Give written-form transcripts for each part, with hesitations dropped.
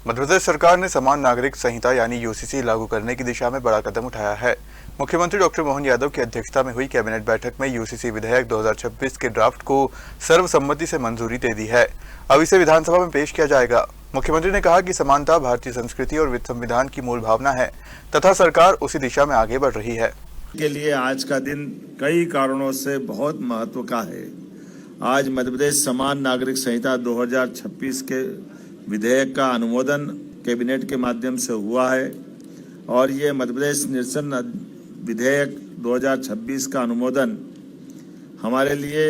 मध्य प्रदेश सरकार ने समान नागरिक संहिता यानी यूसीसी लागू करने की दिशा में बड़ा कदम उठाया है। मुख्यमंत्री डॉक्टर मोहन यादव की अध्यक्षता में हुई कैबिनेट बैठक में यूसीसी विधेयक 2026 के ड्राफ्ट को सर्वसम्मति से मंजूरी दे दी है। अब इसे विधानसभा में पेश किया जाएगा। मुख्यमंत्री ने कहा कि समानता भारतीय संस्कृति और संविधान की मूल भावना है तथा सरकार उसी दिशा में आगे बढ़ रही है। के लिए आज का दिन कई कारणों से बहुत महत्व का है। आज मध्य प्रदेश समान नागरिक संहिता 2026 के विधेयक का अनुमोदन कैबिनेट के माध्यम से हुआ है और ये मध्य प्रदेश निरसन विधेयक 2026 का अनुमोदन हमारे लिए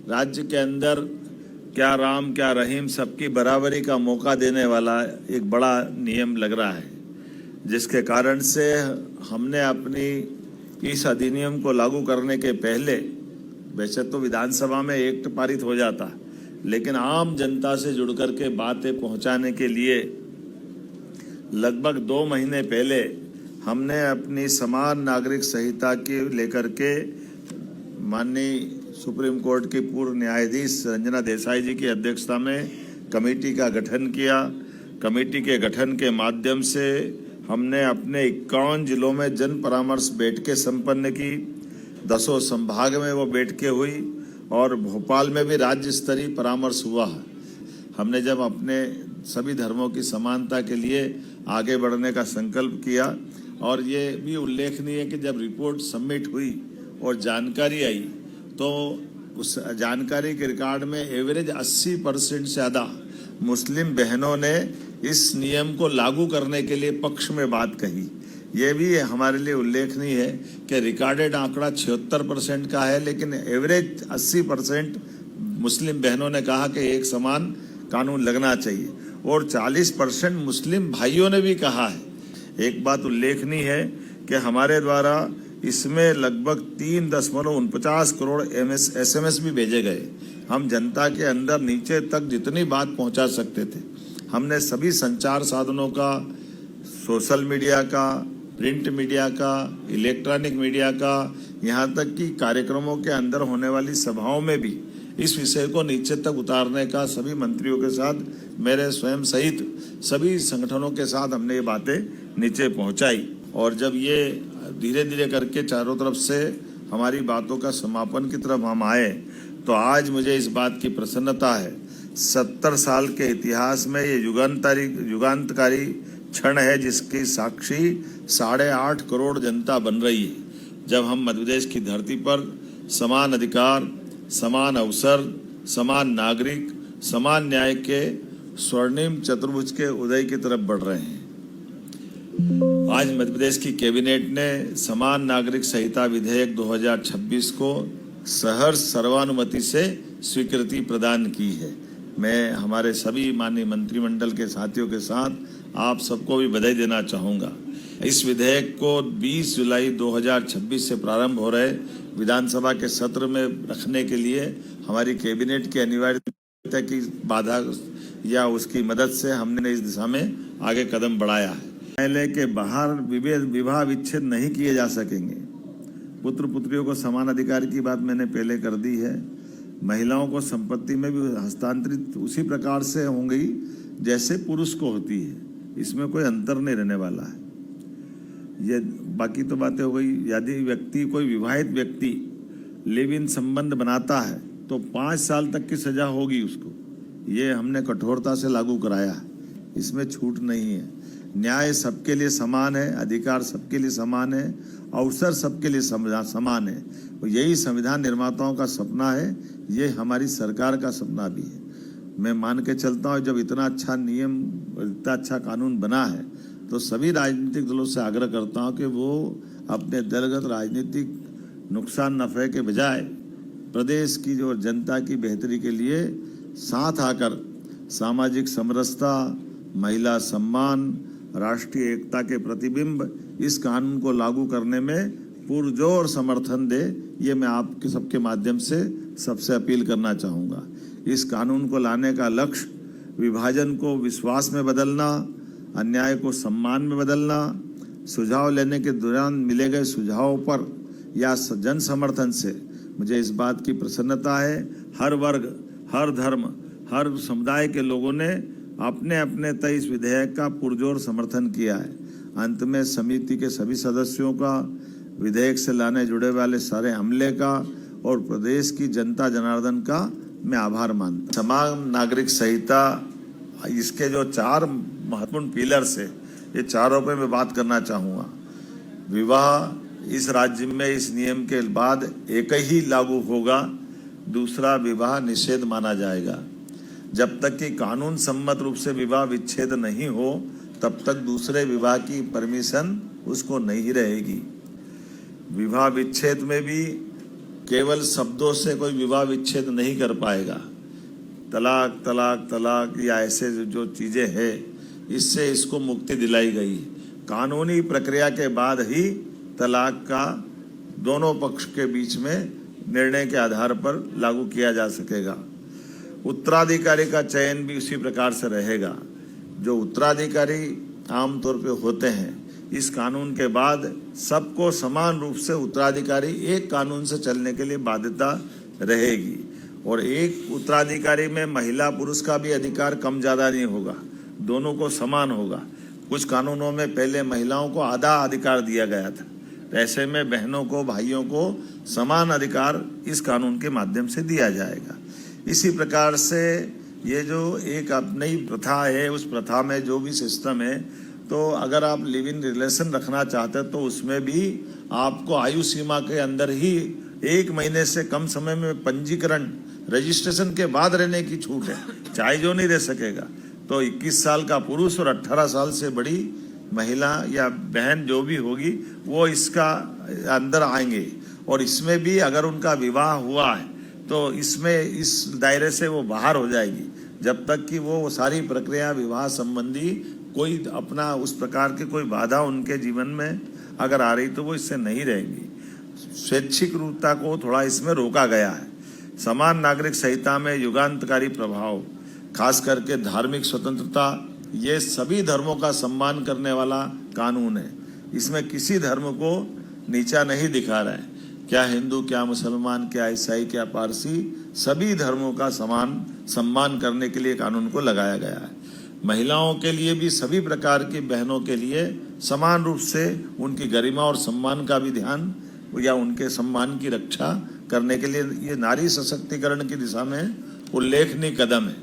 राज्य के अंदर क्या राम क्या रहीम सबकी बराबरी का मौका देने वाला एक बड़ा नियम लग रहा है, जिसके कारण से हमने अपनी इस अधिनियम को लागू करने के पहले वैसे तो विधानसभा में एक्ट पारित हो जाता, लेकिन आम जनता से जुड़ कर के बातें पहुंचाने के लिए लगभग 2 महीने पहले हमने अपनी समान नागरिक संहिता के लेकर के माननीय सुप्रीम कोर्ट की पूर्व न्यायाधीश रंजना देसाई जी की अध्यक्षता में कमेटी का गठन किया। कमेटी के गठन के माध्यम से हमने अपने 51 जिलों में जन परामर्श बैठकें संपन्न की। 10 संभाग में वो बैठकें हुई और भोपाल में भी राज्य स्तरीय परामर्श हुआ। हमने जब अपने सभी धर्मों की समानता के लिए आगे बढ़ने का संकल्प किया और ये भी उल्लेखनीय है कि जब रिपोर्ट सबमिट हुई और जानकारी आई तो उस जानकारी के रिकॉर्ड में एवरेज 80% से ज़्यादा मुस्लिम बहनों ने इस नियम को लागू करने के लिए पक्ष में बात कही। ये भी हमारे लिए उल्लेखनीय है कि रिकॉर्डेड आंकड़ा 76% का है, लेकिन एवरेज 80% मुस्लिम बहनों ने कहा कि एक समान कानून लगना चाहिए और 40% मुस्लिम भाइयों ने भी कहा है। एक बात उल्लेखनीय है कि हमारे द्वारा इसमें लगभग 3.49 करोड़ SMS भी भेजे गए। हम जनता के अंदर नीचे तक जितनी बात पहुंचा सकते थे हमने सभी संचार साधनों का, सोशल मीडिया का, प्रिंट मीडिया का, इलेक्ट्रॉनिक मीडिया का, यहाँ तक कि कार्यक्रमों के अंदर होने वाली सभाओं में भी इस विषय को नीचे तक उतारने का सभी मंत्रियों के साथ, मेरे स्वयं सहित सभी संगठनों के साथ हमने ये बातें नीचे पहुंचाई। और जब ये धीरे धीरे करके चारों तरफ से हमारी बातों का समापन की तरफ हम आए तो आज मुझे इस बात की प्रसन्नता है, 70 साल के इतिहास में ये युगांतकारी क्षण है जिसकी साक्षी 8.5 करोड़ जनता बन रही है। जब हम मध्य प्रदेश की धरती पर समान अधिकार, समान अवसर, समान नागरिक, समान न्याय के स्वर्णिम चतुर्भुज के उदय की तरफ बढ़ रहे हैं। आज मध्य प्रदेश की कैबिनेट ने समान नागरिक संहिता विधेयक 2026 को सहर्ष सर्वानुमति से स्वीकृति प्रदान की है। मैं हमारे सभी माननीय मंत्रिमंडल के साथियों के साथ आप सबको भी बधाई देना चाहूँगा। इस विधेयक को 20 जुलाई 2026 से प्रारंभ हो रहे विधानसभा के सत्र में रखने के लिए हमारी कैबिनेट की अनिवार्यता की बाधा या उसकी मदद से हमने इस दिशा में आगे कदम बढ़ाया है। न्यायालय के बाहर विवाह विच्छेद नहीं किए जा सकेंगे। पुत्र पुत्रियों को समान अधिकार की बात मैंने पहले कर दी है। महिलाओं को संपत्ति में भी हस्तांतरित उसी प्रकार से होंगी जैसे पुरुष को होती है, इसमें कोई अंतर नहीं रहने वाला है। ये बाकी तो बातें हो गई। यदि कोई विवाहित व्यक्ति लिव इन संबंध बनाता है तो 5 साल तक की सजा होगी उसको। ये हमने कठोरता से लागू कराया है, इसमें छूट नहीं है। न्याय सबके लिए समान है, अधिकार सबके लिए समान है, अवसर सबके लिए समान है। और यही संविधान निर्माताओं का सपना है, ये हमारी सरकार का सपना भी है। मैं मान के चलता हूँ जब इतना अच्छा नियम, इतना अच्छा कानून बना है तो सभी राजनीतिक दलों से आग्रह करता हूँ कि वो अपने दलगत राजनीतिक नुकसान नफे के बजाय प्रदेश की जो जनता की बेहतरी के लिए साथ आकर सामाजिक समरसता, महिला सम्मान, राष्ट्रीय एकता के प्रतिबिंब इस कानून को लागू करने में पुरजोर समर्थन दे। ये मैं आपके सबके माध्यम से सबसे अपील करना चाहूँगा। इस कानून को लाने का लक्ष्य विभाजन को विश्वास में बदलना, अन्याय को सम्मान में बदलना, सुझाव लेने के दौरान मिले गए सुझावों पर या जन समर्थन से मुझे इस बात की प्रसन्नता है हर वर्ग, हर धर्म, हर समुदाय के लोगों ने अपने अपने तय इस विधेयक का पुरजोर समर्थन किया है। अंत में समिति के सभी सदस्यों का, विधेयक से लाने जुड़े वाले सारे अमले का और प्रदेश की जनता जनार्दन का मैं आभार मानता हूं। समान नागरिक संहिता, इसके जो 4 महत्वपूर्ण पिलर्स है, ये चारों पे मैं बात करना चाहूँगा। विवाह इस राज्य में इस नियम के बाद एक ही लागू होगा, दूसरा विवाह निषेध माना जाएगा। जब तक कि कानून सम्मत रूप से विवाह विच्छेद नहीं हो, तब तक दूसरे विवाह की परमिशन उसको नहीं रहेगी। विवाह विच्छेद में भी केवल शब्दों से कोई विवाह विच्छेद नहीं कर पाएगा। तलाक तलाक तलाक या ऐसे जो चीजें हैं, इससे इसको मुक्ति दिलाई गई। कानूनी प्रक्रिया के बाद ही तलाक का दोनों पक्ष के बीच में निर्णय के आधार पर लागू किया जा सकेगा। उत्तराधिकारी का चयन भी उसी प्रकार से रहेगा। जो उत्तराधिकारी आमतौर पे होते हैं, इस कानून के बाद सबको समान रूप से उत्तराधिकारी एक कानून से चलने के लिए बाध्यता रहेगी। और एक उत्तराधिकारी में महिला पुरुष का भी अधिकार कम ज्यादा नहीं होगा, दोनों को समान होगा। कुछ कानूनों में पहले महिलाओं को आधा अधिकार दिया गया था, ऐसे में बहनों को, भाइयों को समान अधिकार इस कानून के माध्यम से दिया जाएगा। इसी प्रकार से ये जो एक नई प्रथा है, उस प्रथा में जो भी सिस्टम है, तो अगर आप लिव इन रिलेशन रखना चाहते हैं तो उसमें भी आपको आयु सीमा के अंदर ही 1 महीने से कम समय में पंजीकरण, रजिस्ट्रेशन के बाद रहने की छूट है, चाहे जो नहीं रह सकेगा। तो 21 साल का पुरुष और 18 साल से बड़ी महिला या बहन जो भी होगी, वो इसका अंदर आएंगे। और इसमें भी अगर उनका विवाह हुआ है तो इसमें इस दायरे से वो बाहर हो जाएगी, जब तक कि वो सारी प्रक्रिया विवाह संबंधी कोई अपना उस प्रकार की कोई बाधा उनके जीवन में अगर आ रही तो वो इससे नहीं रहेंगी। स्वैच्छिक रूपता को थोड़ा इसमें रोका गया है। समान नागरिक संहिता में युगांतकारी प्रभाव, खास करके धार्मिक स्वतंत्रता, ये सभी धर्मों का सम्मान करने वाला कानून है। इसमें किसी धर्म को नीचा नहीं दिखा रहा है। क्या हिंदू, क्या मुसलमान, क्या ईसाई, क्या पारसी, सभी धर्मों का समान सम्मान करने के लिए कानून को लगाया गया है। महिलाओं के लिए भी, सभी प्रकार की बहनों के लिए समान रूप से उनकी गरिमा और सम्मान का भी ध्यान या उनके सम्मान की रक्षा करने के लिए ये नारी सशक्तिकरण की दिशा में उल्लेखनीय कदम है।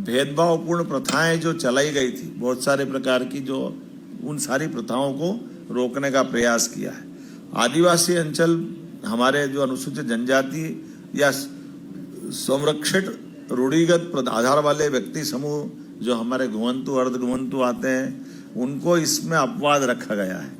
भेदभावपूर्ण प्रथाएं जो चलाई गई थी, बहुत सारे प्रकार की, जो उन सारी प्रथाओं को रोकने का प्रयास किया है। आदिवासी अंचल, हमारे जो अनुसूचित जनजाति या संरक्षित रूढ़िगत आधार वाले व्यक्ति समूह जो हमारे घुमंतु, अर्ध घुमंतु आते हैं, उनको इसमें अपवाद रखा गया है।